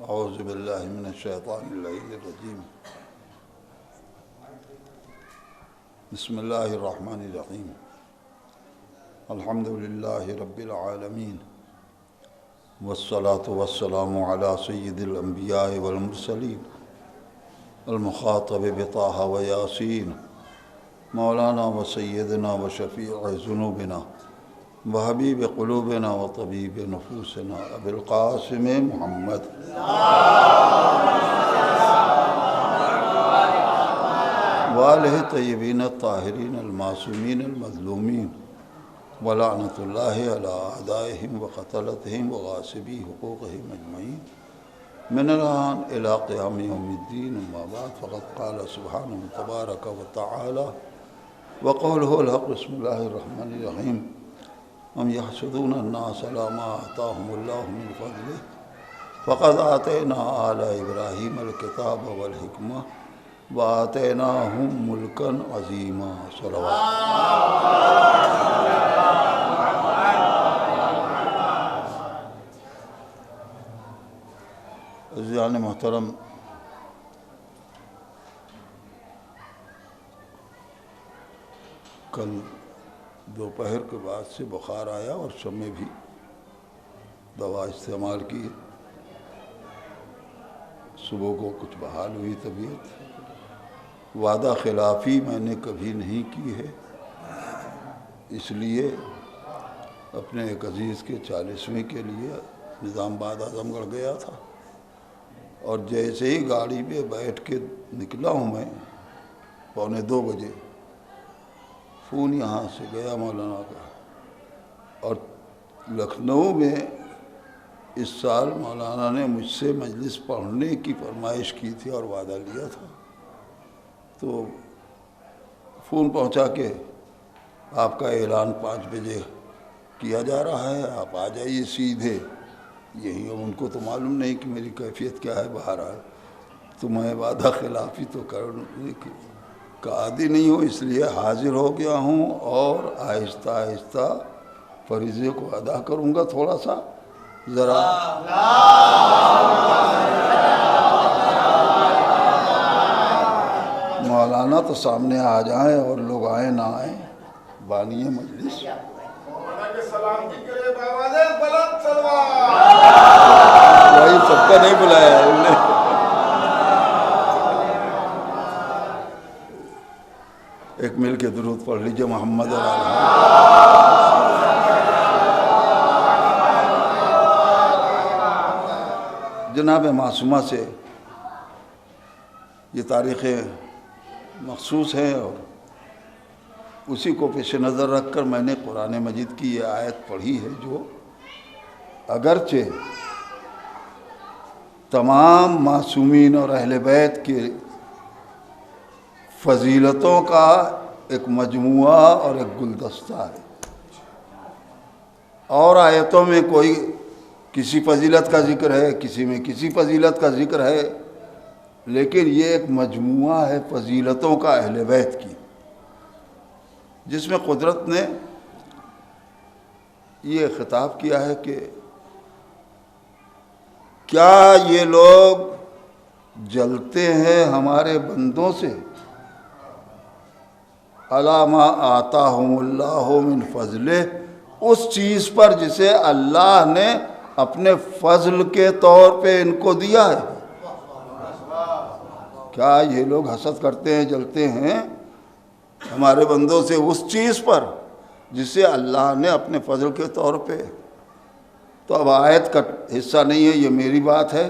اعوذ باللہ من الشیطان اللعین الرجیم بسم اللہ الرحمن الرحیم الحمد للہ رب العالمین والصلاة والسلام علی سید الانبیاء والمرسلین المخاطب بطہ و یاسین مولانا و سیدنا و شفیع ذنوبنا وحبیب قلوبنا و طبیب نفوسنا ابی القاسم محمد وآلہ طیبین الطاہرین المعصومین المظلومین ولعنۃ اللہ علی اعدائہم وقتلتہم وغاصبی حقوقہم اجمعین من الآن الی قیام یوم الدین اما بعد فقد قال سبحانہ تبارک و تعالی وقولہ الحق بسم اللہ الرحمن الرحیم ام یحسدون الناس علی ما آتاہم اللہ من فضلہ فقد آتینا آل ابراہیم الکتاب والحکمہ وآتیناہم ملکا عظیما صلوات عزیزان محترم، کل دوپہر کے بعد سے بخار آیا اور شب میں بھی دوا استعمال کی، صبح کو کچھ بحال ہوئی طبیعت۔ وعدہ خلافی میں نے کبھی نہیں کی ہے، اس لیے اپنے ایک عزیز کے 40ویں کے لیے نظام آباد اعظم گڑھ گیا تھا، اور جیسے ہی گاڑی پہ بیٹھ کے نکلا ہوں میں 1:45 بجے، فون یہاں سے گیا مولانا کا، اور لکھنؤ میں اس سال مولانا نے مجھ سے مجلس پڑھنے کی فرمائش کی تھی اور وعدہ لیا تھا، تو فون پہنچا کہ آپ کا اعلان 5 بجے کیا جا رہا ہے، آپ آ جائیے سیدھے۔ یہی ان کو تو معلوم نہیں کہ میری کیفیت کیا ہے، بہرحال تو میں وعدہ خلافی تو کرنے کا عادی نہیں ہوں، اس لیے حاضر ہو گیا ہوں اور آہستہ آہستہ فریضے کو ادا کروں گا۔ تھوڑا سا ذرا مولانا تو سامنے آ جائیں اور لوگ آئیں نہ آئیں، بانی مجلس وہی سب کا نہیں بلایا ہے انہوں نے۔ ایک مل کے درود پڑھ لیجئے محمد اور آلہ۔ جناب معصومہ سے یہ تاریخیں مخصوص ہیں، اور اسی کو پیش نظر رکھ کر میں نے قرآن مجید کی یہ آیت پڑھی ہے، جو اگرچہ تمام معصومین اور اہل بیت کے فضیلتوں کا ایک مجموعہ اور ایک گلدستہ ہے، اور آیتوں میں کوئی کسی فضیلت کا ذکر ہے، کسی میں کسی فضیلت کا ذکر ہے، لیکن یہ ایک مجموعہ ہے فضیلتوں کا اہل بیت کی، جس میں قدرت نے یہ خطاب کیا ہے کہ کیا یہ لوگ جلتے ہیں ہمارے بندوں سے علی ما آتاہم اللہ من فضلہ، اس چیز پر جسے اللہ نے اپنے فضل کے طور پہ ان کو دیا ہے۔ کیا یہ لوگ حسد کرتے ہیں، جلتے ہیں ہمارے بندوں سے اس چیز پر جسے اللہ نے اپنے فضل کے طور پہ؟ تو اب آیت کا حصہ نہیں ہے، یہ میری بات ہے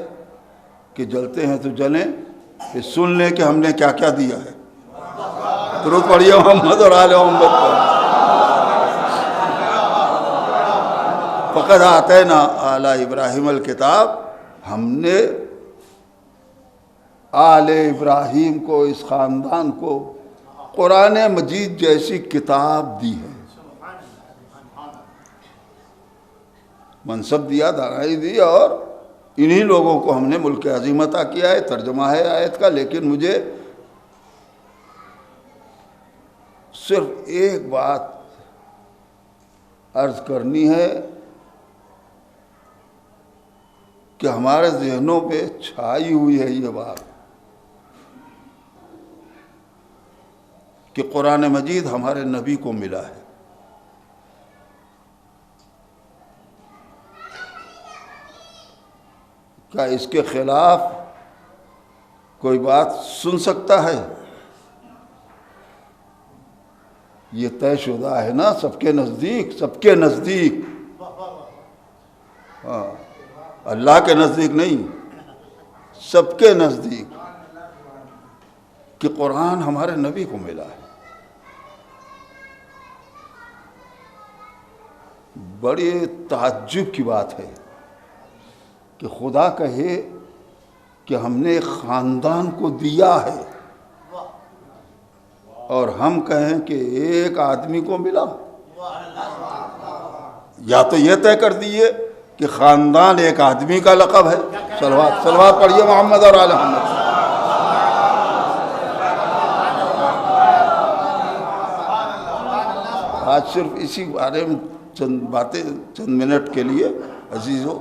کہ جلتے ہیں تو جلیں، یہ سن لیں کہ ہم نے کیا کیا دیا ہے۔ درود پڑھیے محمد اور آل محمد پر۔ فقد آتینا آل ابراہیم الکتاب، ہم نے آل ابراہیم کو، اس خاندان کو قرآن مجید جیسی کتاب دی ہے، منصب دیا، دانائی دی، اور انہی لوگوں کو ہم نے ملک عظیم عطا کیا ہے۔ ترجمہ ہے آیت کا، لیکن مجھے صرف ایک بات عرض کرنی ہے کہ ہمارے ذہنوں پہ چھائی ہوئی ہے یہ بات کہ قرآن مجید ہمارے نبی کو ملا ہے. کیا اس کے خلاف کوئی بات سن سکتا ہے؟ یہ طے شدہ ہے نا سب کے نزدیک، سب کے نزدیک. ہاں، اللہ کے نزدیک نہیں، سب کے نزدیک کہ قرآن ہمارے نبی کو ملا ہے. بڑی تعجب کی بات ہے کہ خدا کہے کہ ہم نے ایک خاندان کو دیا ہے اور ہم کہیں کہ ایک آدمی کو ملا. یا تو یہ طے کر دیے کہ خاندان ایک آدمی کا لقب ہے. صلوات پڑھیے محمد اور آل محمد. آج صرف اسی بارے میں چند باتیں، چند منٹ کے لیے عزیزو،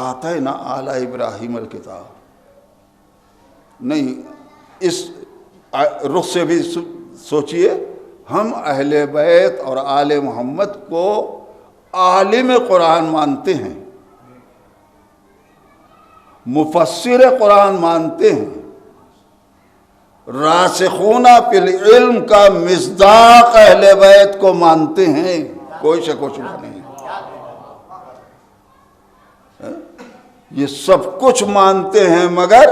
آتینا آل ابراہیم الکتاب. نہیں، اس رخ سے بھی سوچئے، ہم اہل بیت اور آل محمد کو عالم قرآن مانتے ہیں، مفسر قرآن مانتے ہیں، راسخون فی العلم کا مصداق اہل بیت کو مانتے ہیں. کوئی شک و شبہ نہیں. یہ سب کچھ مانتے ہیں، مگر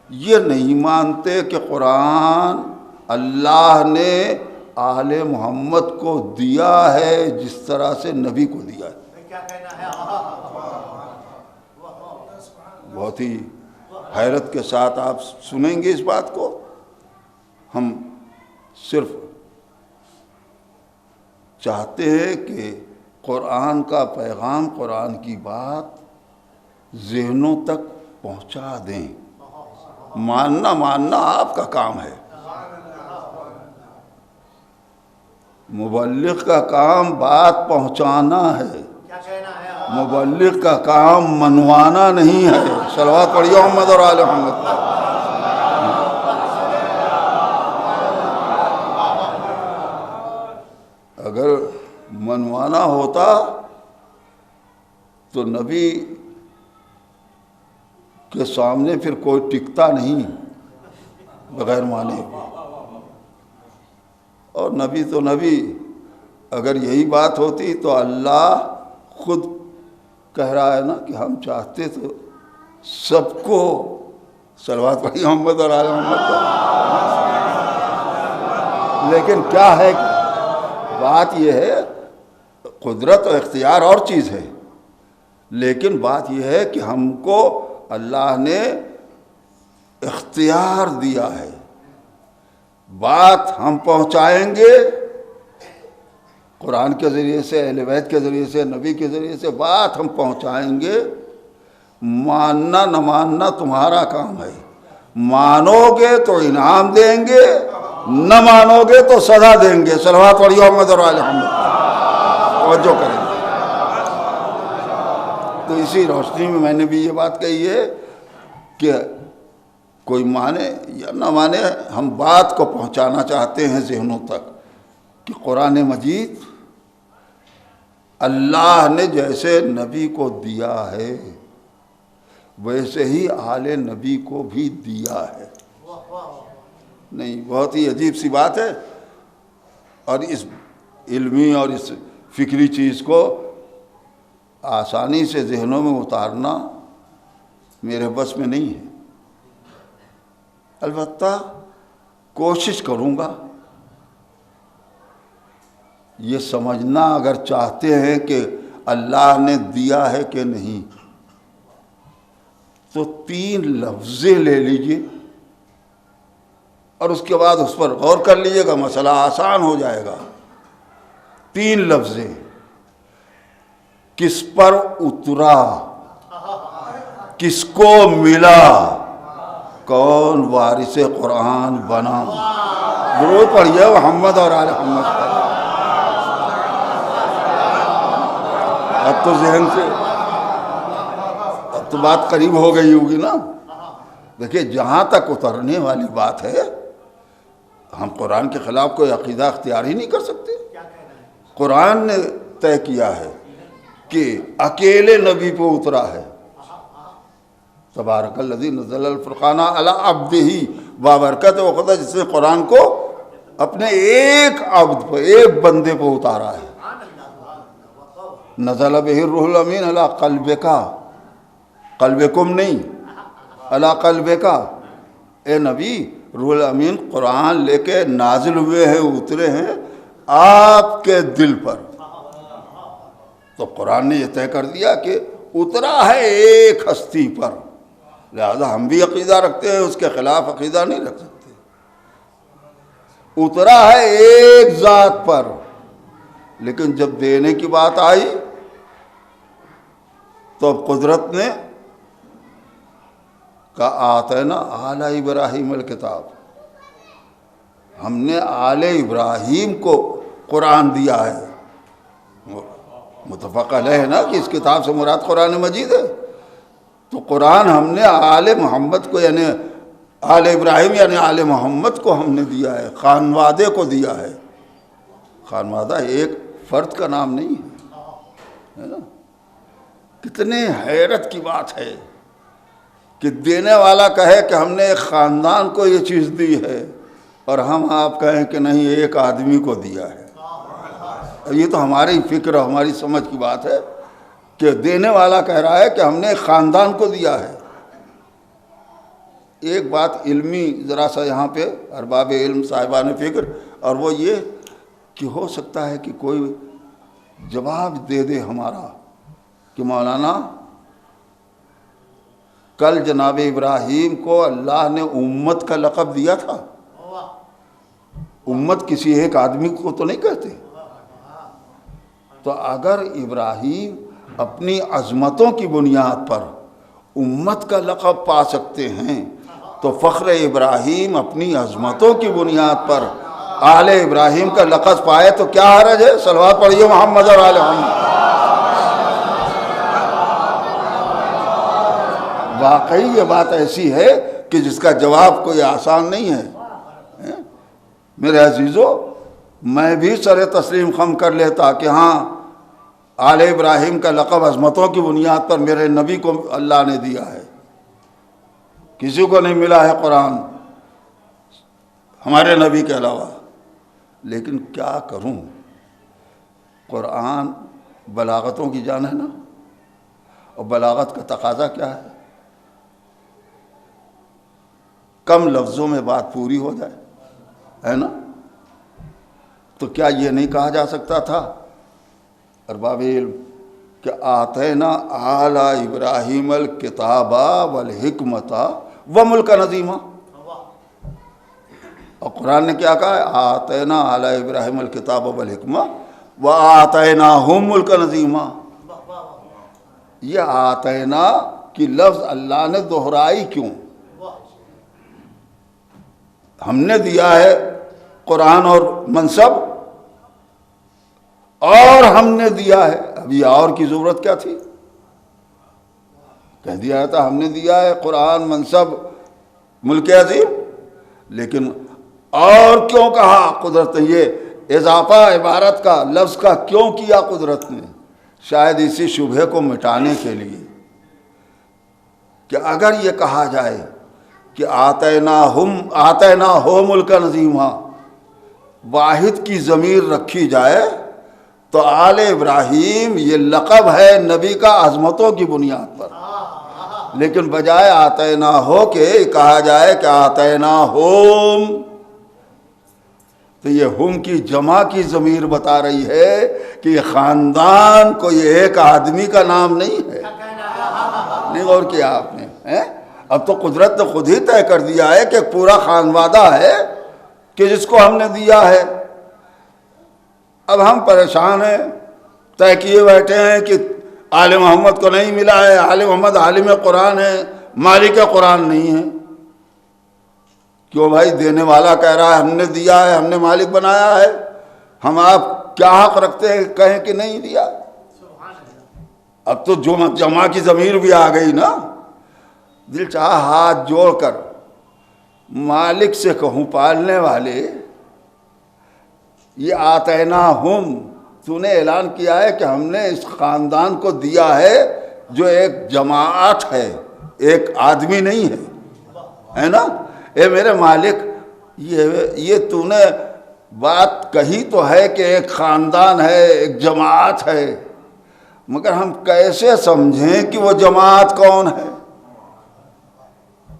یہ نہیں مانتے کہ قرآن اللہ نے آل محمد کو دیا ہے جس طرح سے نبی کو دیا ہے. بہت ہی حیرت کے ساتھ آپ سنیں گے اس بات کو. ہم صرف چاہتے ہیں کہ قرآن کا پیغام، قرآن کی بات ذہنوں تک پہنچا دیں. ماننا آپ کا کام ہے. مبلغ کا کام بات پہنچانا ہے، مبلغ کا کام منوانا نہیں ہے. صلوات پڑھیے محمد اور آل محمد. اگر منوانا ہوتا تو نبی کے سامنے پھر کوئی ٹکتا نہیں بغیر مانے. اور نبی تو نبی، اگر یہی بات ہوتی تو اللہ خود کہہ رہا ہے نا کہ ہم چاہتے تو سب کو صلوات پڑھی محمد اور آل محمد کو. لیکن کیا ہے، بات یہ ہے، قدرت و اختیار اور چیز ہے، لیکن بات یہ ہے کہ ہم کو اللہ نے اختیار دیا ہے. بات ہم پہنچائیں گے قرآن کے ذریعے سے، اہل بیت کے ذریعے سے، نبی کے ذریعے سے بات ہم پہنچائیں گے. ماننا نہ ماننا تمہارا کام ہے. مانو گے تو انعام دیں گے، نہ مانو گے تو سزا دیں گے. صلوات پڑھیے محمد اور آل محمد. توجہ کریں. تو اسی روشنی میں نے بھی یہ بات کہی ہے کہ کوئی مانے یا نہ مانے، ہم بات کو پہنچانا چاہتے ہیں ذہنوں تک کہ قرآن مجید اللہ نے جیسے نبی کو دیا ہے ویسے ہی آل نبی کو بھی دیا ہے. نہیں، بہت ہی عجیب سی بات ہے. اور اس علمی اور اس فکری چیز کو آسانی سے ذہنوں میں اتارنا میرے بس میں نہیں ہے. البتہ کوشش کروں گا. یہ سمجھنا اگر چاہتے ہیں کہ اللہ نے دیا ہے کہ نہیں تو 3 لفظیں لے لیجئے اور اس کے بعد اس پر غور کر لیجئے گا، مسئلہ آسان ہو جائے گا. 3 لفظیں. کس پر اترا، کس کو ملا، کون وارث قرآن بنا. درود پڑھیے محمد اور آل محمد. اب تو ذہن سے اب تو بات قریب ہو گئی ہوگی نا. دیکھیے جہاں تک اترنے والی بات ہے ہم قرآن کے خلاف کوئی عقیدہ اختیار ہی نہیں کر سکتے. قرآن نے طے کیا ہے کہ اکیلے نبی پہ اترا ہے. تبارک الذی نزل الفرقان علی عبدہ بابرکت وقت، جس نے قرآن کو اپنے ایک عبد پہ، ایک بندے پہ اتارا ہے. نزل بہ الروح الامین علی قلبک، قلبکم نہیں، علی قلبک. اے نبی روح الامین قرآن لے کے نازل ہوئے ہیں، اترے ہیں آپ کے دل پر. تو قرآن نے یہ طے کر دیا کہ اترا ہے ایک ہستی پر، لہذا ہم بھی عقیدہ رکھتے ہیں، اس کے خلاف عقیدہ نہیں رکھ سکتے. اترا ہے ایک ذات پر، لیکن جب دینے کی بات آئی تو قدرت نے کہا آتینا آل ابراہیم الکتاب، ہم نے آل ابراہیم کو قرآن دیا ہے. متفق علیہ ہے نا کہ اس کتاب سے مراد قرآن مجید ہے. تو قرآن ہم نے آل محمد کو، یعنی آل ابراہیم یعنی آل محمد کو ہم نے دیا ہے، خانوادے کو دیا ہے. خانوادہ ایک فرد کا نام نہیں ہے نا. کتنے حیرت کی بات ہے کہ دینے والا کہے کہ ہم نے ایک خاندان کو یہ چیز دی ہے، اور ہم آپ کہیں کہ نہیں ایک آدمی کو دیا ہے. یہ تو ہماری فکر اور ہماری سمجھ کی بات ہے کہ دینے والا کہہ رہا ہے کہ ہم نے ایک خاندان کو دیا ہے. ایک بات علمی ذرا سا یہاں پہ ارباب علم صاحبان فکر، اور وہ یہ کہ ہو سکتا ہے کہ کوئی جواب دے دے ہمارا کہ مولانا کل جناب ابراہیم کو اللہ نے امت کا لقب دیا تھا. امت کسی ایک آدمی کو تو نہیں کہتے. تو اگر ابراہیم اپنی عظمتوں کی بنیاد پر امت کا لقب پا سکتے ہیں تو فخر ابراہیم اپنی عظمتوں کی بنیاد پر آل ابراہیم کا لقب پائے تو کیا حرج ہے؟ صلوات پڑھیے محمد اور آل محمد. واقعی یہ بات ایسی ہے کہ جس کا جواب کوئی آسان نہیں ہے. میرے عزیزو، میں بھی سر تسلیم خم کر لیتا کہ ہاں آل ابراہیم کا لقب عظمتوں کی بنیاد پر میرے نبی کو اللہ نے دیا ہے. کسی کو نہیں ملا ہے قرآن ہمارے نبی کے علاوہ. لیکن کیا کروں، قرآن بلاغتوں کی جان ہے نا، اور بلاغت کا تقاضا کیا ہے؟ کم لفظوں میں بات پوری ہو جائے، ہے نا. تو کیا یہ نہیں کہا جا سکتا تھا ارباب علم کہ آتینا آل ابراہیم الکتاب والحکمت وملک عظیما؟ اور قرآن نے کیا کہا ہے؟ آتینا آل ابراہیم الکتاب والحکمہ وآتیناہم ملک عظیما. یہ آتینا کی لفظ اللہ نے دہرائی کیوں؟ ہم نے دیا ہے قرآن اور منصب، اور ہم نے دیا ہے. اب یہ اور کی ضرورت کیا تھی؟ کہہ دیا تھا ہم نے دیا ہے قرآن، منصب، ملک عظیم. لیکن اور کیوں کہا قدرت نے؟ یہ اضافہ عبارت کا، لفظ کا کیوں کیا قدرت نے؟ شاید اسی شبہے کو مٹانے کے لیے کہ اگر یہ کہا جائے کہ آتیناہم ملک عظیما، واحد کی ضمیر رکھی جائے تو آل ابراہیم یہ لقب ہے نبی کا عظمتوں کی بنیاد پر. لیکن بجائے آتینا ہو کے کہا جائے کہ آتینا ہوم، تو یہ ہم کی جمع کی ضمیر بتا رہی ہے کہ یہ خاندان کوئی ایک آدمی کا نام نہیں ہے. نہیں غور کیا آپ نے؟ اب تو قدرت نے خود ہی طے کر دیا ہے کہ پورا خانوادہ ہے کہ جس کو ہم نے دیا ہے. اب ہم پریشان ہیں، طے کیے بیٹھے ہیں کہ آل محمد کو نہیں ملا ہے، آل محمد عالم قرآن ہے، مالک قرآن نہیں ہے. کیوں بھائی؟ دینے والا کہہ رہا ہے ہم نے دیا ہے، ہم نے مالک بنایا ہے. ہم آپ کیا حق رکھتے ہیں کہیں کہ نہیں دیا؟ اب تو جو جمع کی ضمیر بھی آ گئی نا، دل چاہا ہاتھ جوڑ کر مالک سے کہوں پالنے والے، یہ آتیناہم، تو نے اعلان کیا ہے کہ ہم نے اس خاندان کو دیا ہے جو ایک جماعت ہے، ایک آدمی نہیں ہے نا۔ اے میرے مالک، یہ تو نے بات کہی تو ہے کہ ایک خاندان ہے، ایک جماعت ہے، مگر ہم کیسے سمجھیں کہ وہ جماعت کون ہے؟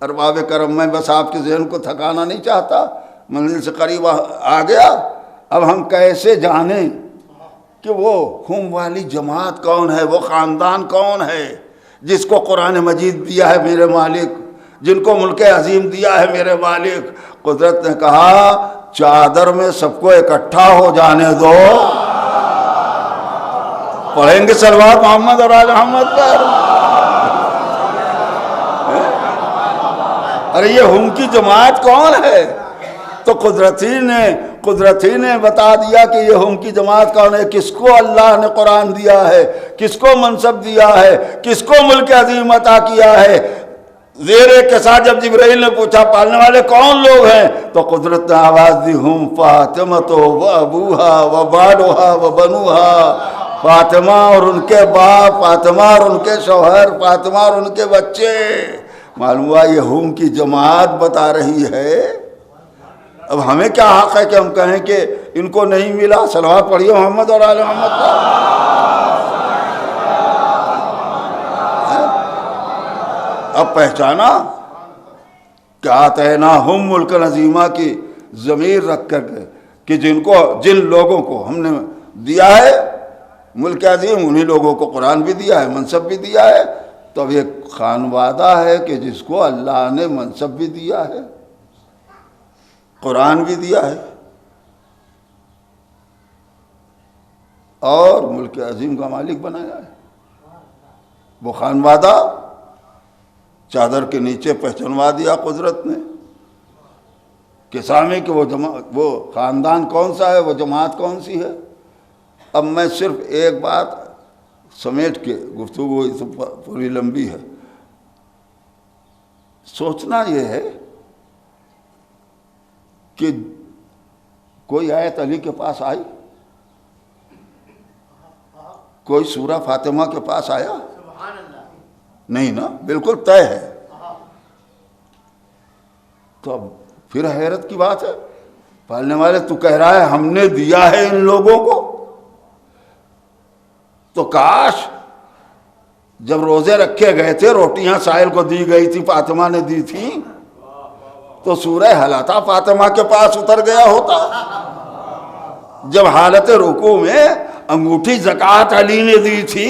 ارباب کرم، میں بس آپ کے ذہن کو تھکانا نہیں چاہتا، منزل سے قریب آ گیا، اب ہم کیسے جانیں کہ وہ خم والی جماعت کون ہے، وہ خاندان کون ہے جس کو قرآن مجید دیا ہے میرے مالک، جن کو ملک عظیم دیا ہے میرے مالک۔ قدرت نے کہا چادر میں سب کو اکٹھا ہو جانے دو، پڑھیں گے صلوات محمد اور آل محمد پر۔ ارے یہ ہم کی جماعت کون ہے؟ تو قدرتی نے بتا دیا کہ یہ ہم کی جماعت کون ہے، کس کو اللہ نے قرآن دیا ہے، کس کو منصب دیا ہے، کس کو ملک عظیم عطا کیا ہے۔ زیر کے ساتھ جب جبرائیل نے پوچھا پالنے والے کون لوگ ہیں، تو قدرت نے آواز دی، ہم فاطمہ و ابوہا و بالوہا و بنوہا، فاطمہ اور ان کے باپ، فاطمہ اور ان کے شوہر، فاطمہ اور ان کے بچے۔ معلوم ہوا یہ ہم کی جماعت بتا رہی ہے۔ اب ہمیں کیا حق ہے کہ ہم کہیں کہ ان کو نہیں ملا؟ صلوات پڑھیے محمد اور آل محمد کا۔ اب پہچانا کہ آتیناہم ملک عظیمہ کی ضمیر رکھ کر کے کہ جن لوگوں کو ہم نے دیا ہے ملک عظیم، انہی لوگوں کو قرآن بھی دیا ہے، منصب بھی دیا ہے۔ تو اب یہ خانوادہ ہے کہ جس کو اللہ نے منصب بھی دیا ہے، قرآن بھی دیا ہے، اور ملک عظیم کا مالک بنایا ہے۔ وہ خانوادہ چادر کے نیچے پہچانوا دیا قدرت نے کہ سامنے کہ وہ خاندان کون سا ہے، وہ جماعت کون سی ہے۔ اب میں صرف ایک بات سمیٹ کے، گفتگو پوری لمبی ہے، سوچنا یہ ہے کہ کوئی آیت علی کے پاس آئی، کوئی سورہ فاطمہ کے پاس آیا؟ نہیں نا، بالکل طے ہے۔ تو اب پھر حیرت کی بات ہے، پالنے والے تو کہہ رہا ہے ہم نے دیا ہے ان لوگوں کو، تو کاش جب روزے رکھے گئے تھے، روٹیاں سائل کو دی گئی تھی، فاطمہ نے دی تھی، تو سورہ حلاتا فاطمہ کے پاس اتر گیا ہوتا۔ جب حالت رکوع میں انگوٹھی زکوٰۃ علی نے دی تھی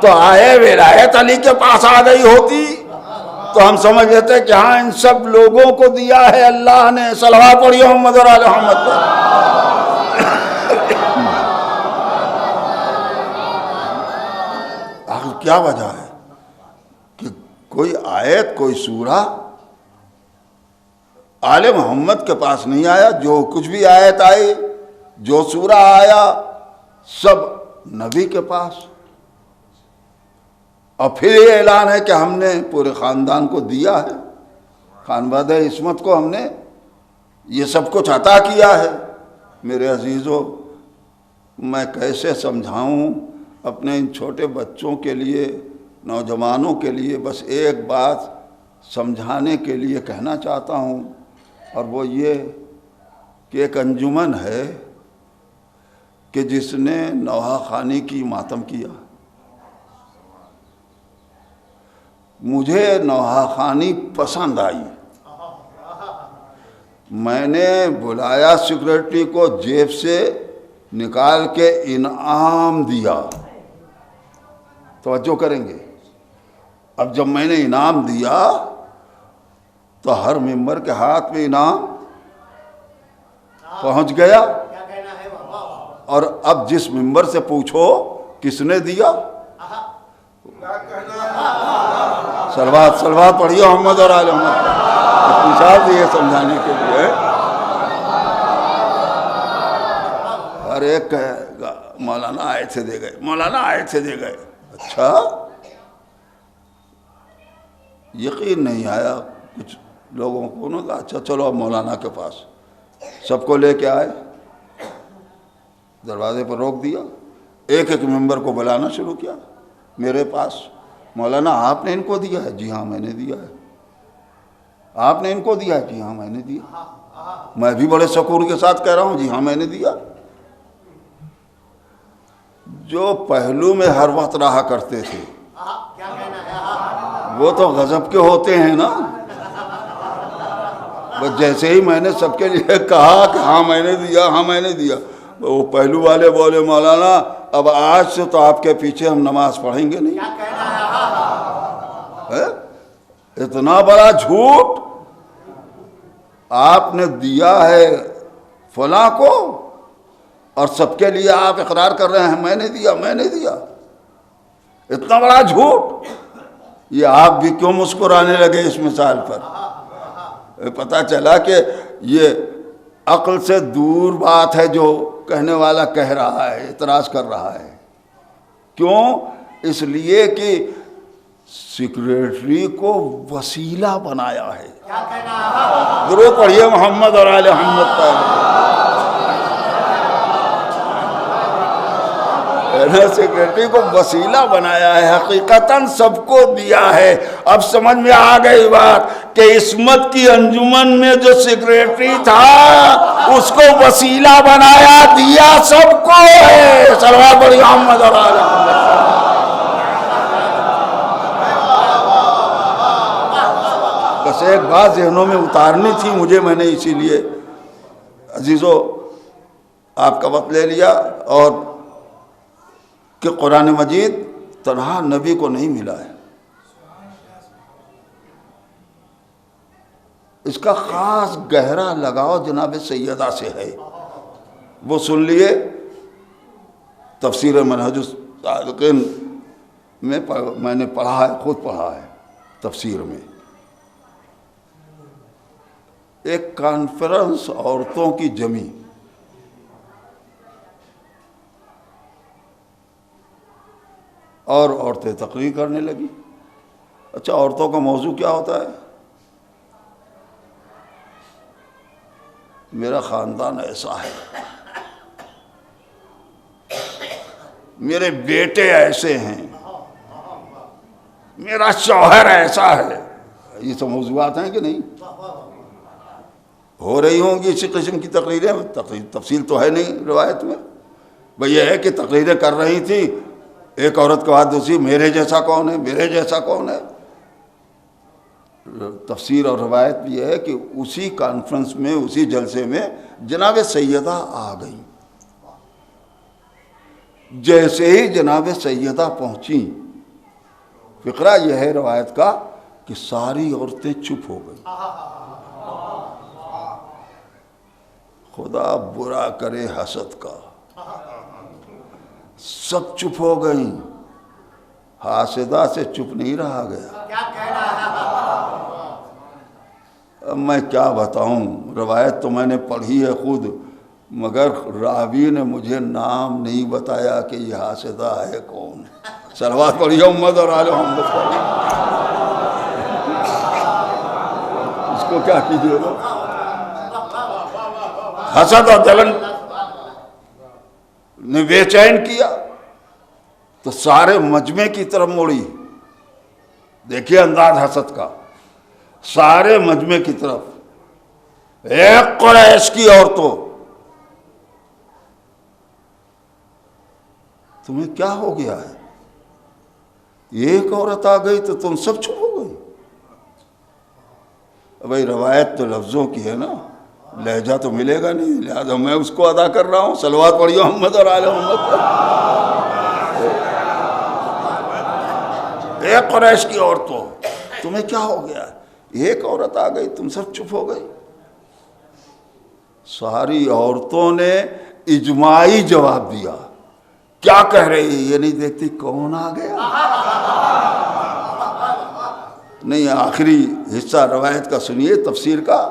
تو آئے ولایت علی کے پاس آ گئی ہوتی، تو ہم سمجھ لیتے کہ ہاں ان سب لوگوں کو دیا ہے اللہ نے۔ صلوات پڑھیے محمد اور آل محمد پر۔ آخر کیا وجہ ہے کہ کوئی آیت، کوئی سورہ آل محمد کے پاس نہیں آیا؟ جو کچھ بھی آیت آئی، جو سورہ آیا، سب نبی کے پاس۔ اور پھر یہ اعلان ہے کہ ہم نے پورے خاندان کو دیا ہے، خانوادہ عصمت کو ہم نے یہ سب کچھ عطا کیا ہے۔ میرے عزیزو، میں کیسے سمجھاؤں اپنے ان چھوٹے بچوں کے لیے، نوجوانوں کے لیے؟ بس ایک بات سمجھانے کے لیے کہنا چاہتا ہوں، اور وہ یہ کہ ایک انجمن ہے کہ جس نے نوحہ خانی کی ماتم کیا۔ مجھے نوحہ خانی پسند آئی، میں نے بلایا سیکرٹری کو، جیب سے نکال کے انعام دیا۔ توجہ کریں گے، اب جب میں نے انعام دیا تو ہر ممبر کے ہاتھ میں انعام پہنچ گیا، اور اب جس ممبر سے پوچھو کس نے دیا، صلوات پڑھیے محمد اور آل محمد۔ مثال دی یہ سمجھانے کے لیے، ہر ایک کہے گا مولانا آیت سے دے گئے، مولانا آیت سے دے گئے۔ اچھا یقین نہیں آیا کچھ لوگوں کو، انہوں نے کہا اچھا چلو اب مولانا کے پاس، سب کو لے کے آئے، دروازے پر روک دیا، ایک ایک ممبر کو بلانا شروع کیا میرے پاس، مولانا آپ نے ان کو دیا ہے؟ جی ہاں میں نے دیا ہے۔ آپ نے ان کو دیا ہے؟ جی ہاں میں نے دیا۔ میں بھی بڑے سکون کے ساتھ کہہ رہا ہوں جی ہاں میں نے دیا۔ جو پہلو میں ہر وقت رہا کرتے تھے وہ تو غضب کے ہوتے ہیں نا، بس جیسے ہی میں نے سب کے لیے کہا کہ ہاں میں نے دیا، ہاں میں نے دیا، وہ پہلو والے بولے مولانا اب آج سے تو آپ کے پیچھے ہم نماز پڑھیں گے نہیں۔ اتنا بڑا جھوٹ آپ نے دیا ہے فلاں کو اور سب کے لیے آپ اقرار کر رہے ہیں میں نے دیا میں نے دیا، اتنا بڑا جھوٹ۔ یہ آپ بھی کیوں مسکرانے لگے اس مثال پر؟ پتہ چلا کہ یہ عقل سے دور بات ہے جو کہنے والا کہہ رہا ہے، اعتراض کر رہا ہے۔ کیوں؟ اس لیے کہ سیکریٹری کو وسیلہ بنایا ہے۔ درود پڑھیے محمد اور آل محمد پر۔ سیکریٹری کو وسیلہ بنایا ہے، حقیقتاً سب کو دیا ہے۔ اب سمجھ میں آ گئی بات کہ عصمت کی انجمن میں جو سیکریٹری تھا اس کو وسیلہ بنایا، دیا سب کو ہے۔ صلوات پڑھیے محمد اور آل محمد۔ بس ایک بات ذہنوں میں اتارنی تھی مجھے، میں نے اسی لیے عزیزو آپ کا وقت لے لیا، اور کہ قرآن مجید تنہا نبی کو نہیں ملا ہے، اس کا خاص گہرا لگاؤ جناب سیدہ سے ہے۔ وہ سن لیے، تفسیر منہج الصالقین میں نے پڑھا ہے، خود پڑھا ہے تفسیر میں، ایک کانفرنس عورتوں کی جمی، اور عورتیں تقریر کرنے لگی۔ اچھا عورتوں کا موضوع کیا ہوتا ہے؟ میرا خاندان ایسا ہے، میرے بیٹے ایسے ہیں، میرا شوہر ایسا ہے۔ یہ سب موضوعات ہیں کہ نہیں؟ ہو رہی ہوں گی اسی قسم کی تقریریں، تفصیل تو ہے نہیں روایت میں، بھئی یہ ہے کہ تقریریں کر رہی تھی، ایک عورت کے بعد دوسری، میرے جیسا کون ہے، میرے جیسا کون ہے۔ تفسیر اور روایت بھی یہ ہے کہ اسی کانفرنس میں، اسی جلسے میں جناب سیدہ آ گئیں۔ جیسے ہی جناب سیدہ پہنچیں، فقرہ یہ ہے روایت کا کہ ساری عورتیں چپ ہو گئیں۔ خدا برا کرے حسد کا، سب چپ ہو گئیں، حاسدہ سے چپ نہیں رہا گیا۔ اب میں کیا بتاؤں، روایت تو میں نے پڑھی ہے خود، مگر راوی نے مجھے نام نہیں بتایا کہ یہ حاسدہ ہے کون۔ صلوات پڑھیے محمد اور آل محمد پر۔ اس کو کیا کیجیے گا؟ حسد اور جلن نے بے چین کیا تو سارے مجمع کی طرف موڑی۔ دیکھیے انداز حسد کا، سارے مجمع کی طرف، ایک قریش کی عورتوں، تمہیں کیا ہو گیا ہے؟ ایک عورت آ گئی تو تم سب چپ ہو گئی۔ بھائی روایت تو لفظوں کی ہے نا، لہجہ تو ملے گا نہیں، لہذا میں اس کو ادا کر رہا ہوں۔ صلوات پڑھیے محمد اور آل محمد پر۔ ایک قریش کی عورتوں، تمہیں کیا ہو گیا؟ ایک عورت آ گئی تم سب چپ ہو گئی۔ ساری عورتوں نے اجماعی جواب دیا۔ کیا کہہ رہی ہے؟ یہ نہیں دیکھتی کون آ گیا؟ نہیں، آخری حصہ روایت کا سنیے، تفسیر کا۔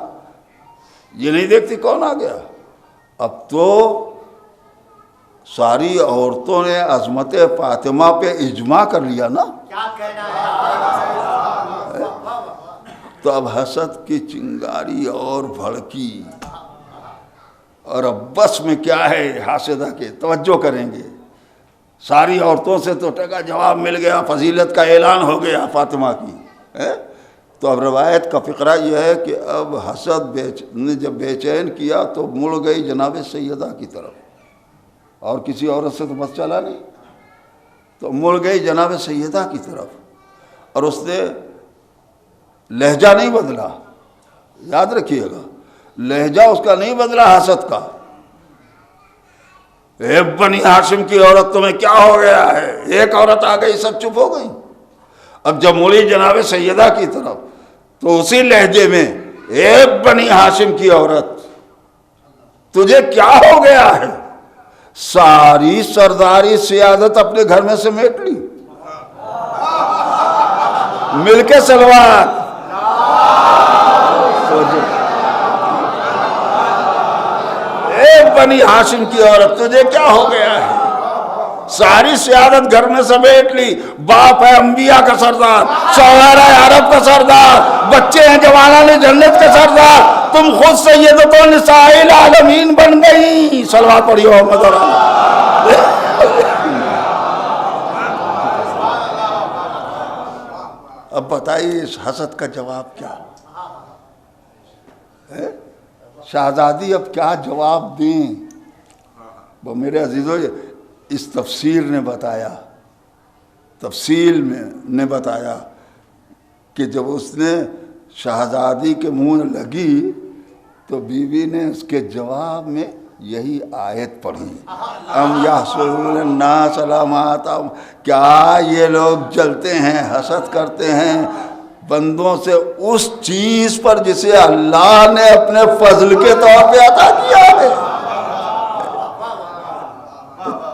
یہ نہیں دیکھتی کون آ گیا؟ اب تو ساری عورتوں نے عظمت فاطمہ پہ اجماع کر لیا نا، کیا کہنا ہے؟ تو اب حسد کی چنگاری اور بھڑکی، اور اب بس میں کیا ہے حاسدہ کے، توجہ کریں گے، ساری عورتوں سے تو ٹکا جواب مل گیا، فضیلت کا اعلان ہو گیا فاطمہ کی، تو اب روایت کا فقرہ یہ ہے کہ اب حسد نے جب بے چین کیا تو مڑ گئی جناب سیدہ کی طرف، اور کسی عورت سے تو بس چلا نہیں، تو مڑ گئی جناب سیدہ کی طرف، اور اس نے لہجہ نہیں بدلا، یاد رکھیے گا، لہجہ اس کا نہیں بدلا حسد کا، اے بنی ہاشم کی عورت تمہیں کیا ہو گیا ہے، ایک عورت آ گئی سب چپ ہو گئی، اب جب مڑی جناب سیدہ کی طرف تو اسی لہجے میں، اے بنی ہاشم کی عورت تجھے کیا ہو گیا ہے، ساری سرداری سیادت اپنے گھر میں سمیٹ لی، مل کے سلوات، اے بنی ہاشم کی عورت تجھے کیا ہو گیا ہے، ساری سیادت گھر میں سمیٹ لی، باپ ہے انبیاء کا سردار، شوہر ہے عرب کا سردار، بچے ہیں جوانان جنت کا سردار، تم خود سیدۃ نساء العالمین بن گئی، صلوات پڑھیو محمد اور اب بتائیے اس حسد کا جواب کیا، شہزادی اب کیا جواب دیں؟ وہ میرے عزیزو اس تفسیر نے بتایا، تفصیل میں نے بتایا کہ جب اس نے شہزادی کے منہ لگی تو بیوی نے اس کے جواب میں یہی آیت پڑھی، ام یحسدون الناس علی ما آتاہم، کیا یہ لوگ جلتے ہیں، حسد کرتے ہیں بندوں سے اس چیز پر جسے اللہ نے اپنے فضل کے طور پہ عطا کیا ہے۔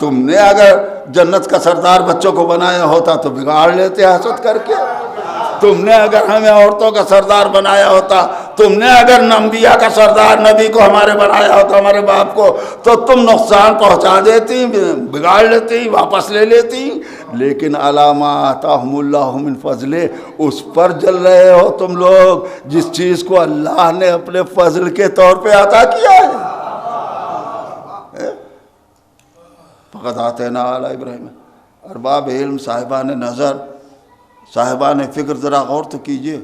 تم نے اگر جنت کا سردار بچوں کو بنایا ہوتا تو بگاڑ لیتے حسد کر کے، تم نے اگر ہمیں عورتوں کا سردار بنایا ہوتا، تم نے اگر انبیاء کا سردار نبی کو ہمارے بنایا ہوتا، ہمارے باپ کو، تو تم نقصان پہنچا دیتی، بگاڑ لیتی، واپس لے لیتی، لیکن علی ما آتاہم اللہ من فضل، اس پر جل رہے ہو تم لوگ جس چیز کو اللہ نے اپنے فضل کے طور پہ عطا کیا ہے۔ فقط آتینا علی ابراہیم، ارباب علم، صاحبان نظر، صاحبان فکر، ذرا غور تو کیجئے،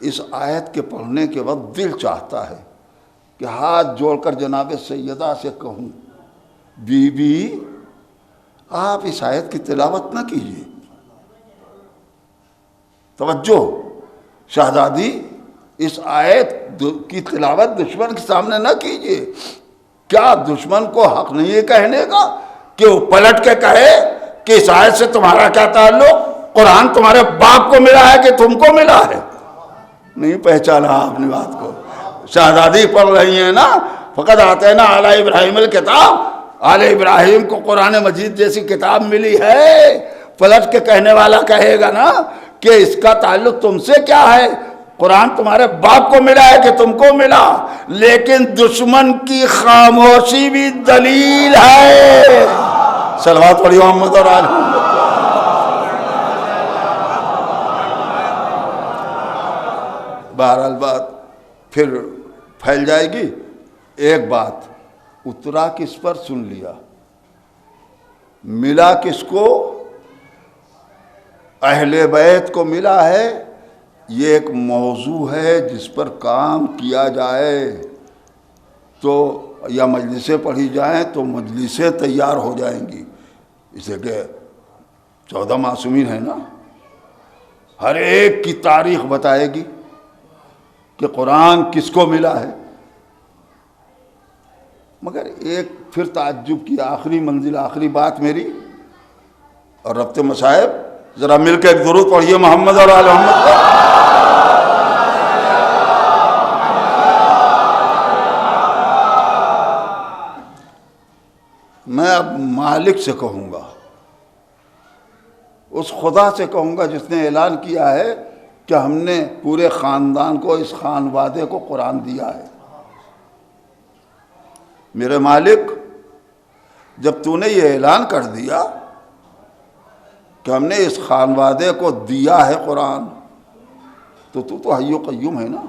اس آیت کے پڑھنے کے وقت دل چاہتا ہے کہ ہاتھ جوڑ کر جناب سیدہ سے کہوں، بی بی آپ اس آیت کی تلاوت نہ کیجئے، توجہ، شہزادی اس آیت کی تلاوت دشمن کے سامنے نہ کیجئے، کیا دشمن کو حق نہیں ہے کہنے کا کہ وہ پلٹ کے کہے کہ اس آیت سے تمہارا کیا تعلق، قرآن تمہارے باپ کو ملا ہے کہ تم کو ملا ہے؟ نہیں پہچانا آپ نے بات کو، شہزادی پڑھ رہی ہیں نا، فقط آتینا علی ابراہیم الکتاب، آل ابراہیم کو قرآن مجید جیسی کتاب ملی ہے، پلٹ کے کہنے والا کہے گا نا کہ اس کا تعلق تم سے کیا ہے، قرآن تمہارے باپ کو ملا ہے کہ تم کو ملا، لیکن دشمن کی خاموشی بھی دلیل ہے، صلوات پڑھیو محمد اور آل محمد۔ بہرحال بات پھر پھیل جائے گی، ایک بات اترا کس پر سن لیا، ملا کس کو، اہل بیت کو ملا ہے، یہ ایک موضوع ہے جس پر کام کیا جائے تو یا مجلسیں پڑھی جائیں تو مجلسیں تیار ہو جائیں گی، اسے کہ 14 معصومین ہیں نا، ہر ایک کی تاریخ بتائے گی کہ قرآن کس کو ملا ہے، مگر ایک پھر تعجب کی آخری منزل، آخری بات میری اور ربط مصائب، ذرا مل کے ایک درود پڑھیے محمد اور آل محمد کا۔ میں اب مالک سے کہوں گا، اس خدا سے کہوں گا جس نے اعلان کیا ہے کہ ہم نے پورے خاندان کو، اس خانوادے کو قرآن دیا ہے، میرے مالک جب تو نے یہ اعلان کر دیا کہ ہم نے اس خانوادے کو دیا ہے قرآن، تو حی و قیوم ہے نا.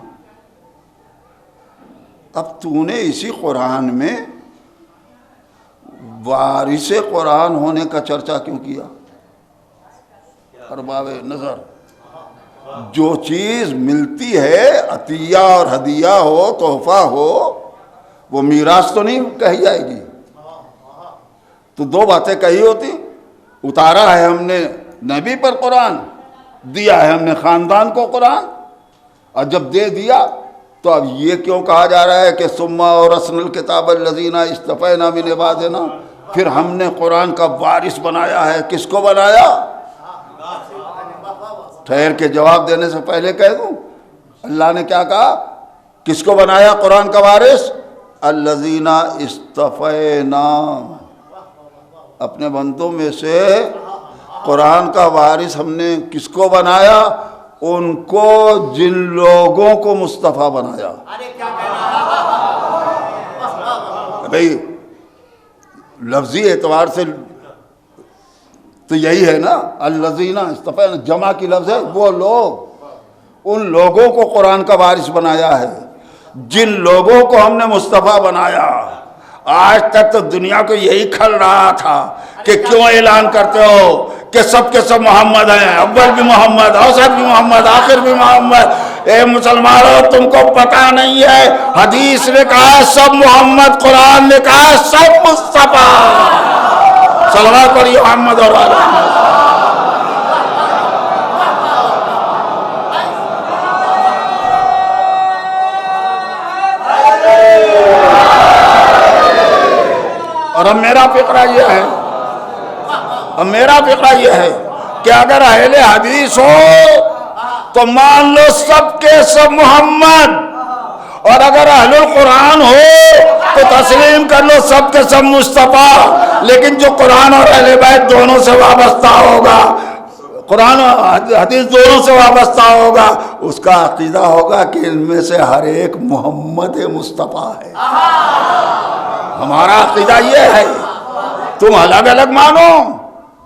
اب تو نے اسی قرآن میں وارث قرآن ہونے کا چرچا کیوں کیا؟ ارباب نظر، جو چیز ملتی ہے عطیہ اور ہدیہ ہو، تحفہ ہو، وہ میراث تو نہیں کہی جائے گی. تو دو باتیں کہی ہوتی، اتارا ہے ہم نے نبی پر قرآن، دیا ہے ہم نے خاندان کو قرآن. اور جب دے دیا تو اب یہ کیوں کہا جا رہا ہے کہ ثم اورثنا الکتاب الذین اصطفینا من عبادنا، پھر ہم نے قرآن کا وارث بنایا ہے. کس کو بنایا؟ ٹھہر کے جواب دینے سے پہلے کہہ دوں، اللہ نے کیا کہا؟ کس کو بنایا قرآن کا وارث؟ الذین اصطفینا، اپنے بندوں میں سے قرآن کا وارث ہم نے کس کو بنایا؟ ان کو جن لوگوں کو مصطفیٰ بنایا. بھئی لفظی اعتبار سے تو یہی ہے نا، الذین اصطفینا جمع کی لفظ ہے، وہ لوگ، ان لوگوں کو قرآن کا وارث بنایا ہے جن لوگوں کو ہم نے مصطفیٰ بنایا. آج تک تو دنیا کو یہی کھل رہا تھا کہ کیوں اعلان کرتے ہو کہ سب کے سب محمد ہیں، اول بھی محمد، اوسط بھی محمد، آخر بھی محمد. اے مسلمانوں، تم کو پتہ نہیں ہے، حدیث نے کہا سب محمد، قرآن نے کہا سب مصطفیٰ. صلوات پڑھیے محمد اور آل محمد. اور اب میرا فقرہ یہ ہے کہ اگر اہل حدیث ہو تو مان لو سب کے سب محمد، اور اگر اہل القرآن ہو تو تسلیم کر لو سب کے سب مصطفیٰ. لیکن جو قرآن اور اہل بیت دونوں سے وابستہ ہوگا، قرآن اور حدیث دونوں سے وابستہ ہوگا، اس کا عقیدہ ہوگا کہ ان میں سے ہر ایک محمد مصطفیٰ ہے. ہمارا عقیدہ یہ ہے، تم الگ الگ مانو،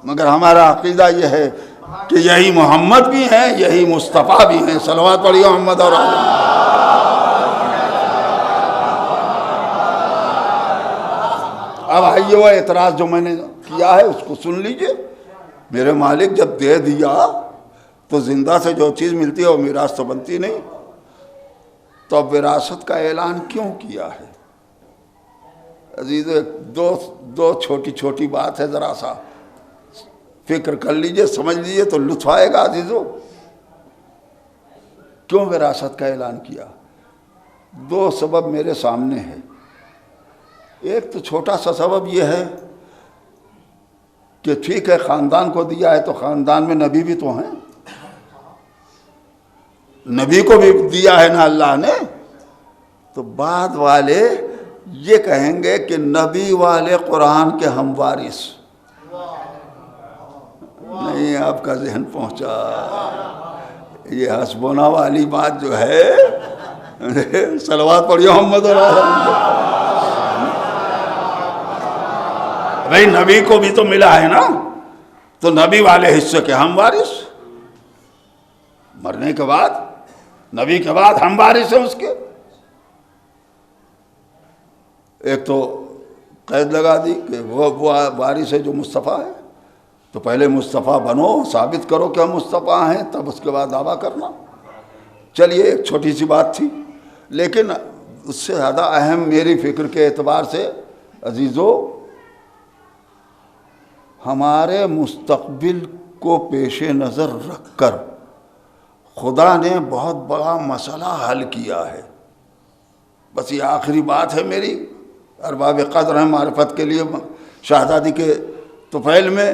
مگر ہمارا عقیدہ یہ ہے کہ یہی محمد بھی ہیں، یہی مصطفیٰ بھی ہیں. صلوات پڑھیے محمد اور آل محمد. اب آئیے وہ اعتراض جو میں نے کیا ہے اس کو سن لیجئے. میرے مالک جب دے دیا تو زندہ سے جو چیز ملتی ہے وہ میراث تو بنتی نہیں، تو اب وراثت کا اعلان کیوں کیا ہے؟ عزیز دو چھوٹی چھوٹی بات ہے، ذرا سا فکر کر لیجئے، سمجھ لیجئے تو لطف آئے گا. عزیزو، کیوں وراثت کا اعلان کیا؟ دو سبب میرے سامنے ہے. ایک تو چھوٹا سا سبب یہ ہے کہ ٹھیک ہے خاندان کو دیا ہے تو خاندان میں نبی بھی تو ہیں، نبی کو بھی دیا ہے نا اللہ نے. تو بعد والے یہ کہیں گے کہ نبی والے قرآن کے ہم وارث نہیں. آپ کا ذہن پہنچا؟ یہ حسبونا والی بات جو ہے، صلوات پڑھیے محمد اور آل محمد. بھئی نبی کو بھی تو ملا ہے نا، تو نبی والے حصے کے ہم وارث، مرنے کے بعد نبی کے بعد ہم وارث ہیں اس کے. ایک تو قید لگا دی کہ وہ وارث ہے جو مصطفیٰ ہے، تو پہلے مصطفیٰ بنو، ثابت کرو کہ ہم مصطفیٰ ہیں، تب اس کے بعد دعویٰ کرنا. چلیے ایک چھوٹی سی بات تھی، لیکن اس سے زیادہ اہم میری فکر کے اعتبار سے عزیزو، ہمارے مستقبل کو پیش نظر رکھ کر خدا نے بہت بڑا مسئلہ حل کیا ہے. بس یہ آخری بات ہے میری. ارباب قدر ہیں معرفت کے لیے شہزادی کے طفیل میں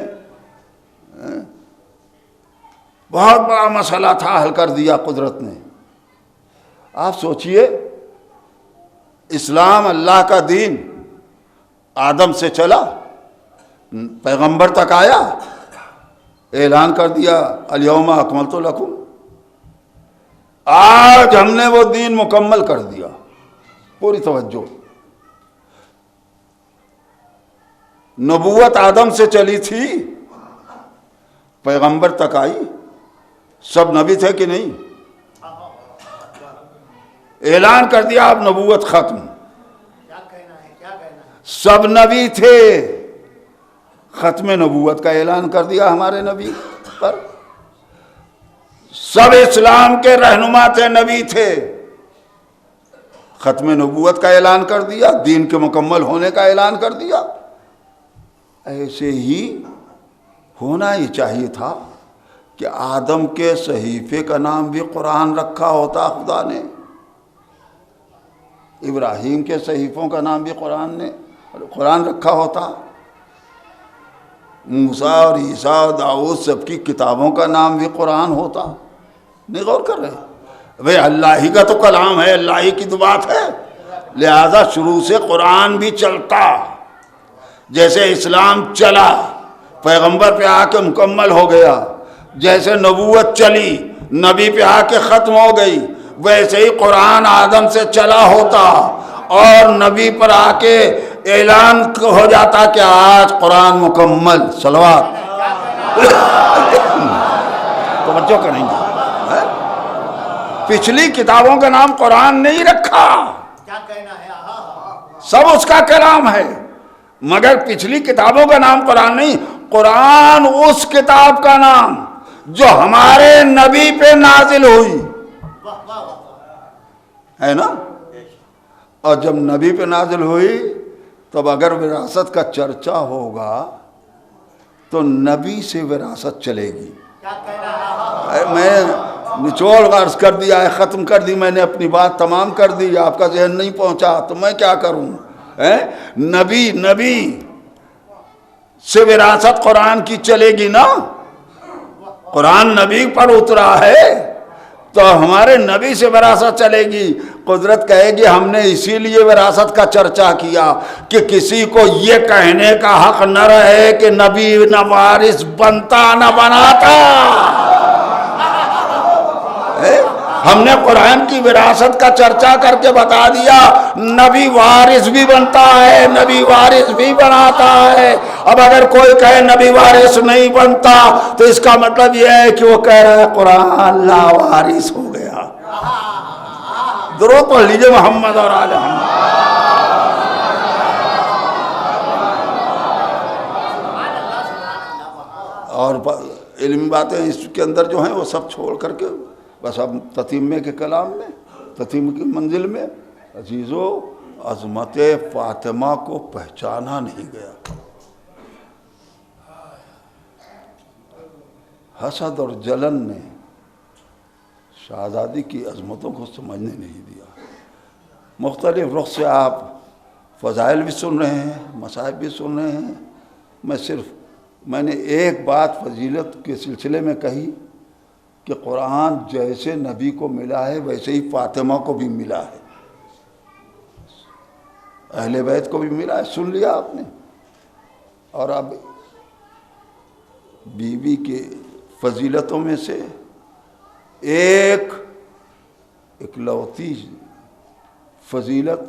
بہت بڑا مسئلہ تھا، حل کر دیا قدرت نے. آپ سوچئے، اسلام اللہ کا دین آدم سے چلا، پیغمبر تک آیا، اعلان کر دیا الیوم اکملت لکم. آج ہم نے وہ دین مکمل کر دیا. پوری توجہ. نبوت آدم سے چلی تھی، پیغمبر تک آئی، سب نبی تھے کہ نہیں؟ اعلان کر دیا اب نبوت ختم، کیا کہنا ہے، کیا کہنا ہے؟ سب نبی تھے، ختم نبوت کا اعلان کر دیا ہمارے نبی پر، سب اسلام کے رہنما تھے، نبی تھے، ختم نبوت کا اعلان کر دیا، دین کے مکمل ہونے کا اعلان کر دیا۔ ایسے ہی ہونا ہی چاہیے تھا کہ آدم کے صحیفے کا نام بھی قرآن رکھا ہوتا خدا نے، ابراہیم کے صحیفوں کا نام بھی قرآن رکھا ہوتا، موسیٰ اور عیسیٰ اور داؤد سب کی کتابوں کا نام بھی قرآن ہوتا۔ نہیں غور کر رہے؟ بھئی اللہ ہی کا تو کلام ہے، اللہ ہی کی تو بات ہے، لہذا شروع سے قرآن بھی چلتا، جیسے اسلام چلا پیغمبر پہ آ کے مکمل ہو گیا، جیسے نبوت چلی نبی پہ آ کے ختم ہو گئی، ویسے ہی قرآن آدم سے چلا ہوتا اور نبی پر آ کے اعلان ہو جاتا کہ آج قرآن مکمل۔ صلوات توجہ کریں گے، پچھلی کتابوں کا نام قرآن نہیں رکھا، کیا کہنا ہے؟ سب اس کا کلام ہے، مگر پچھلی کتابوں کا نام قرآن نہیں، قرآن اس کتاب کا نام جو ہمارے نبی پہ نازل ہوئی ہے نا، اور جب نبی پہ نازل ہوئی تب اگر وراثت کا چرچا ہوگا تو نبی سے وراثت چلے گی۔ کیا کہنا ہے؟ میں نچوڑ عرض کر دیا ہے، ختم کر دی، میں نے اپنی بات تمام کر دی، آپ کا ذہن نہیں پہنچا تو میں کیا کروں؟ نبی سے وراثت قرآن کی چلے گی نا، قرآن نبی پر اترا ہے تو ہمارے نبی سے وراثت چلے گی۔ قدرت کہے گی ہم نے اسی لیے وراثت کا چرچا کیا کہ کسی کو یہ کہنے کا حق نہ رہے کہ نبی نہ وارث بنتا نہ بناتا۔ ہم نے قرآن کی وراثت کا چرچا کر کے بتا دیا نبی وارث بھی بنتا ہے، نبی وارث بھی بناتا ہے۔ اب اگر کوئی کہے نبی وارث نہیں بنتا تو اس کا مطلب یہ ہے کہ وہ کہہ رہا ہے قرآن لا وارث ہو گیا۔ درود پڑھ لیجئے محمد اور آل محمد۔ اور علمی باتیں اس کے اندر جو ہیں وہ سب چھوڑ کر کے بس اب تتیمے کے کلام میں، تتیمے کی منزل میں عزیزو عظمت فاطمہ کو پہچانا نہیں گیا، حسد اور جلن نے شہزادی کی عظمتوں کو سمجھنے نہیں دیا۔ مختلف رخ سے آپ فضائل بھی سن رہے ہیں، مصائب بھی سن رہے ہیں۔ میں نے ایک بات فضیلت کے سلسلے میں کہی کہ قرآن جیسے نبی کو ملا ہے ویسے ہی فاطمہ کو بھی ملا ہے، اہل بیت کو بھی ملا ہے، سن لیا آپ نے۔ اور اب بی بی کے فضیلتوں میں سے ایک اکلوتی فضیلت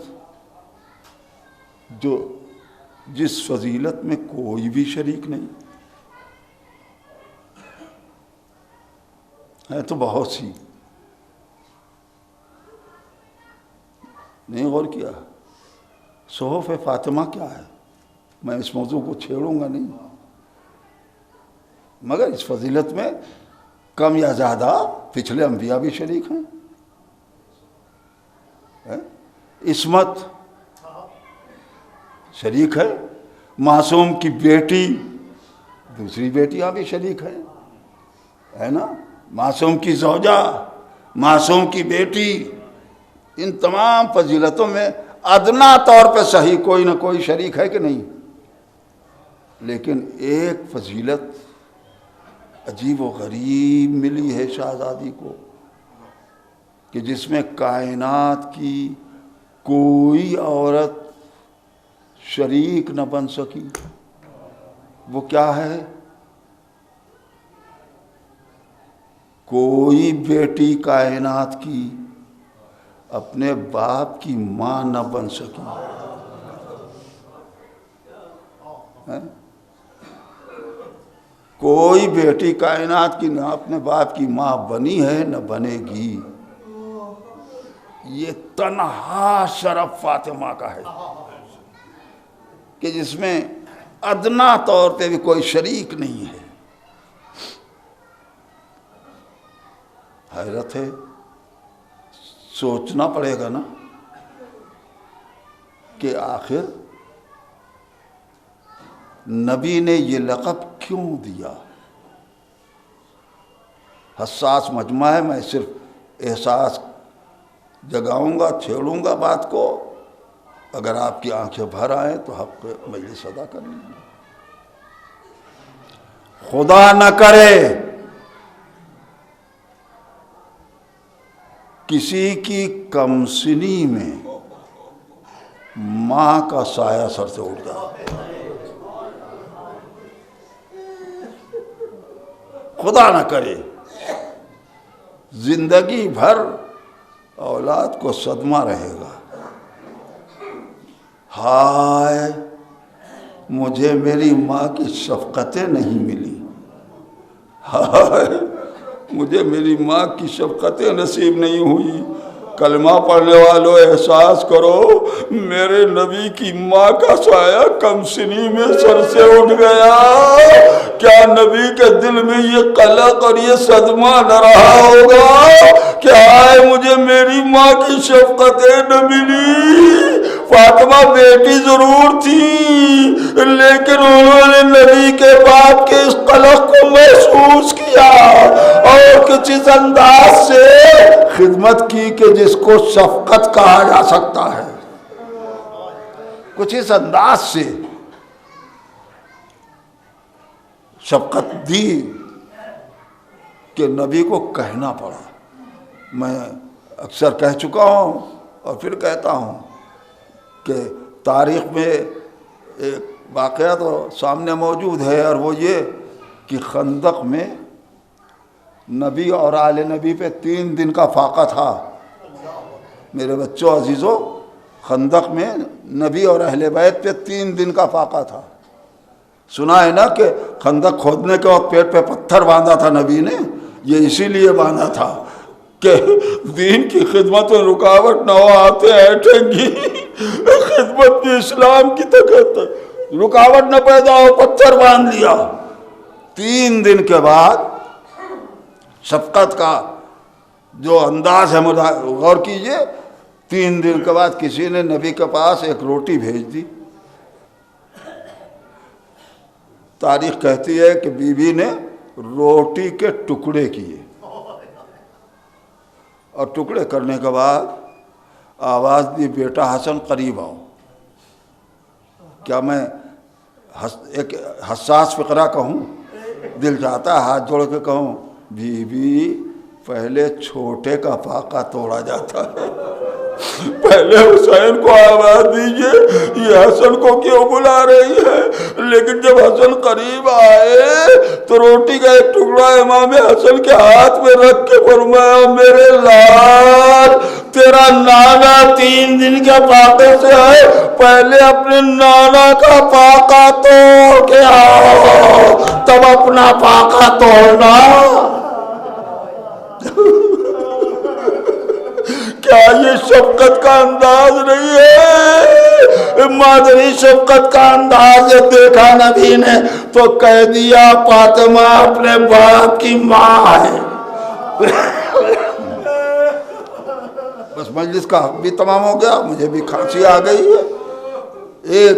جس فضیلت میں کوئی بھی شریک نہیں ہے، تو بہت سی نہیں غور کیا۔ صحف فاطمہ کیا ہے؟ میں اس موضوع کو چھیڑوں گا نہیں، مگر اس فضیلت میں کم یا زیادہ پچھلے انبیاء بھی شریک ہیں۔ عصمت شریک ہے، معصوم کی بیٹی دوسری بیٹیاں بھی شریک ہیں، ہے نا، معصوم کی زوجہ، معصوم کی بیٹی، ان تمام فضیلتوں میں ادنا طور پہ صحیح کوئی نہ کوئی شریک ہے کہ نہیں۔ لیکن ایک فضیلت عجیب و غریب ملی ہے شہزادی کو کہ جس میں کائنات کی کوئی عورت شریک نہ بن سکی۔ وہ کیا ہے؟ کوئی بیٹی کائنات کی اپنے باپ کی ماں نہ بن سکی۔ کوئی بیٹی کائنات کی نہ اپنے باپ کی ماں بنی ہے نہ بنے گی. یہ تنہا شرف فاطمہ کا ہے کہ جس میں ادنا طور پہ بھی کوئی شریک نہیں ہے. حیرت ہے، سوچنا پڑے گا نا کہ آخر نبی نے یہ لقب کیوں دیا. حساس مجمع ہے، میں صرف احساس جگاؤں گا، چھیڑوں گا بات کو. اگر آپ کی آنکھیں بھر آئیں تو حق مجلس ادا کر لیں. خدا نہ کرے کسی کی کمسنی میں ماں کا سایہ سر سے اٹھ جائے. خدا نہ کرے زندگی بھر اولاد کو صدمہ رہے گا. ہائے مجھے میری ماں کی شفقتیں نہیں ملی، ہائے مجھے میری ماں کی شفقتیں نصیب نہیں ہوئی. کلمہ پڑھنے والوں احساس کرو، میرے نبی کی ماں کا سایہ کمسنی میں سر سے اٹھ گیا. کیا نبی کے دل میں یہ قلق اور یہ صدمہ نہ رہا ہوگا کہ آئے مجھے میری ماں کی شفقتیں نہ ملی. فاطمہ بیٹی ضرور تھی لیکن انہوں نے نبی کے باپ کے اس قلق کو محسوس کیا اور کچھ اس انداز سے خدمت کی کہ جس کو شفقت کہا جا سکتا ہے. کچھ اس انداز سے شفقت دی کہ نبی کو کہنا پڑا. میں اکثر کہہ چکا ہوں اور پھر کہتا ہوں کہ تاریخ میں ایک واقعہ تو سامنے موجود ہے، اور وہ یہ کہ خندق میں نبی اور آل نبی پہ 3 دن کا فاقہ تھا. میرے بچوں عزیزوں، خندق میں نبی اور اہل بیت پہ 3 دن کا فاقہ تھا. سنا ہے نا کہ خندق کھودنے کے وقت پیٹ پہ پتھر باندھا تھا نبی نے. یہ اسی لیے باندھا تھا کہ دین کی خدمت میں رکاوٹ نہ ہو. آتے ایٹھیں گی خدمت میں اسلام کی طاقت رکاوٹ نہ پیدا ہو، پتھر باندھ لیا. 3 دن کے بعد شفقت کا جو انداز ہے غور کیجئے. 3 دن کے بعد کسی نے نبی کے پاس ایک روٹی بھیج دی. تاریخ کہتی ہے کہ بی بی نے روٹی کے ٹکڑے کیے اور ٹکڑے کرنے کے بعد آواز دی، بیٹا حسن قریب آؤ. کیا میں ایک حساس فقرہ کہوں؟ دل چاہتا ہے ہاتھ جوڑ کے کہوں، بی بی پہلے چھوٹے کا فاقہ توڑا جاتا ہے. پہلے حسین کو آواز دیجئے، یہ حسن کو کیوں بلا رہی ہے؟ لیکن جب حسن قریب آئے تو روٹی کا ایک ٹکڑا امام حسن کے ہاتھ میں رکھ کے فرمایا، میرے لال تیرا نانا 3 دن کے فاقے سے ہے، پہلے اپنے نانا کا فاقہ توڑ کے آؤ تب اپنا فاقہ توڑنا. کیا یہ شفقت کا انداز نہیں ہے؟ مادری شفقت کا انداز جب دیکھا نبی نے تو کہہ دیا، فاطمہ اپنے باپ کی ماں ہے. بس مجلس کا حق بھی تمام ہو گیا. مجھے بھی کھانسی آ گئی ہے. ایک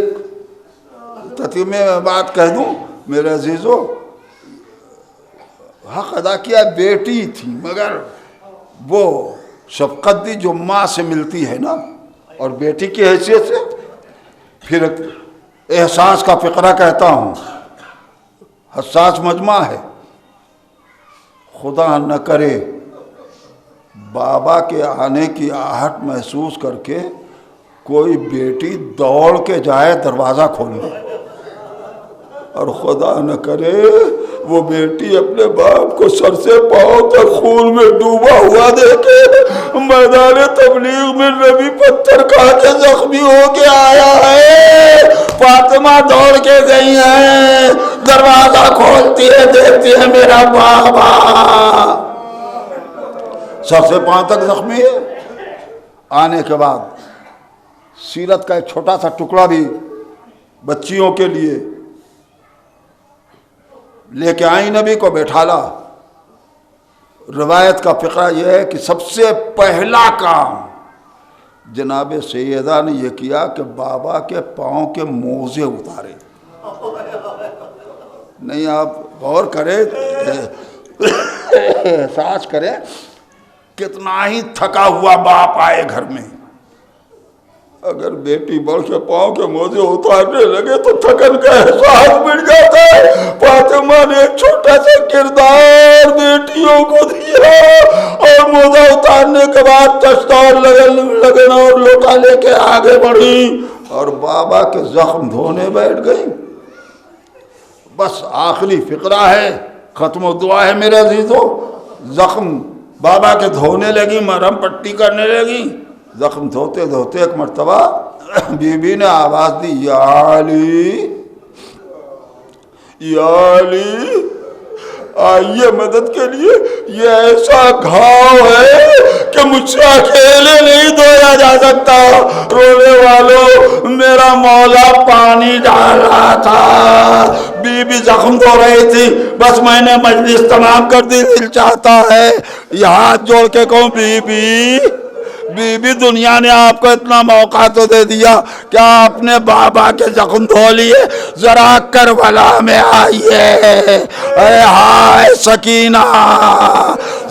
تتمے میں بات کہہ دوں میرے عزیزوں، حق ادا کیا. بیٹی تھی مگر وہ شفقت دی جو ماں سے ملتی ہے نا، اور بیٹی کی حیثیت سے. پھر احساس کا فقرہ کہتا ہوں، حساس مجمع ہے. خدا نہ کرے بابا کے آنے کی آہٹ محسوس کر کے کوئی بیٹی دوڑ کے جائے دروازہ کھولنے، اور خدا نہ کرے وہ بیٹی اپنے باپ کو سر سے پاؤں تک خون میں ڈوبا ہوا دیکھے. میدان تبلیغ میں نبی پتھر کھا کے زخمی ہو کے آیا ہے فاطمہ دوڑ کے گئی ہیں، دروازہ کھولتی ہے، دیکھتی ہے میرا بابا سر سے پاؤں تک زخمی ہے۔ آنے کے بعد سیرت کا ایک چھوٹا سا ٹکڑا بھی بچیوں کے لیے لے کے آئی، نبی کو بٹھالا۔ روایت کا فقرہ یہ ہے کہ سب سے پہلا کام جناب سیدہ نے یہ کیا کہ بابا کے پاؤں کے موزے اتارے۔ نہیں آپ غور کریں، احساس کریں، کتنا ہی تھکا ہوا باپ آئے گھر میں، اگر بیٹی بڑھ کے پاؤں کے موزے اتارنے لگے تو تھکن کا احساس مٹ جاتا ہے۔ فاطمہ نے ایک چھوٹا سا کردار بیٹیوں کو دیا اور موزہ اتارنے کے بعد چشتہ اور لگن اور لوٹا لے کے آگے بڑھی اور بابا کے زخم دھونے بیٹھ گئی۔ بس آخری فقرہ ہے، ختم دعا ہے میرے عزیزو۔ زخم بابا کے دھونے لگی، مرہم پٹی کرنے لگی۔ زخم دھوتے دھوتے ایک مرتبہ بی بی نے آواز دی، یا علی، یا علی آئیے مدد کے لیے، یہ ایسا گھاؤ ہے کہ مجھ سے اکیلے نہیں دھویا جا سکتا۔ رونے والوں، میرا مولا پانی ڈال رہا تھا، بی بی زخم دھو رہی تھی، بس میں نے مجلس تمام کر دی۔ دل چاہتا ہے یہ ہاتھ جوڑ کے کہوں، بی بی دنیا نے آپ کو اتنا موقع تو دے دیا کہ آپ نے بابا کے زخم دھو لیے، ذرا کربلا میں آئیے۔ اے ہائے سکینہ،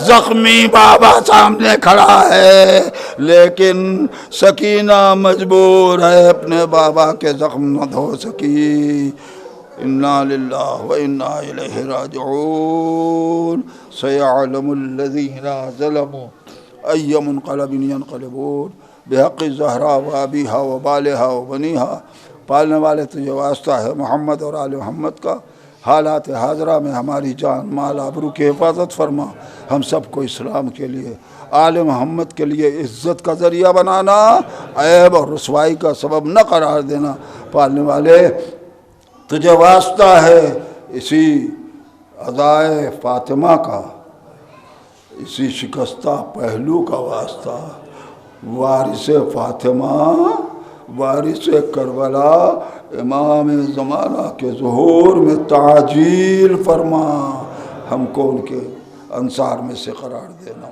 زخمی بابا سامنے کھڑا ہے لیکن سکینہ مجبور ہے، اپنے بابا کے زخم نہ دھو سکی۔ انا للہ و انا الیہ راجعون۔ سیعلم الذین ظلموا ای منقلب ینقلبون بحق الزہرا و ابیہا و بالہا و بنیہا۔ پالنے والے تجھے واسطہ ہے محمد اور آل محمد کا، حالات حاضرہ میں ہماری جان مال آبرو کی حفاظت فرما، ہم سب کو اسلام کے لیے، آل محمد کے لیے عزت کا ذریعہ بنانا، عیب اور رسوائی کا سبب نہ قرار دینا۔ پالنے والے تجھے واسطہ ہے اسی عزائے فاطمہ کا، اسی شکستہ پہلو کا واسطہ، وارث فاطمہ، وارث کربلا، امام زمانہ کے ظہور میں تعجیل فرما، ہم کو ان کے انصار میں سے قرار دینا۔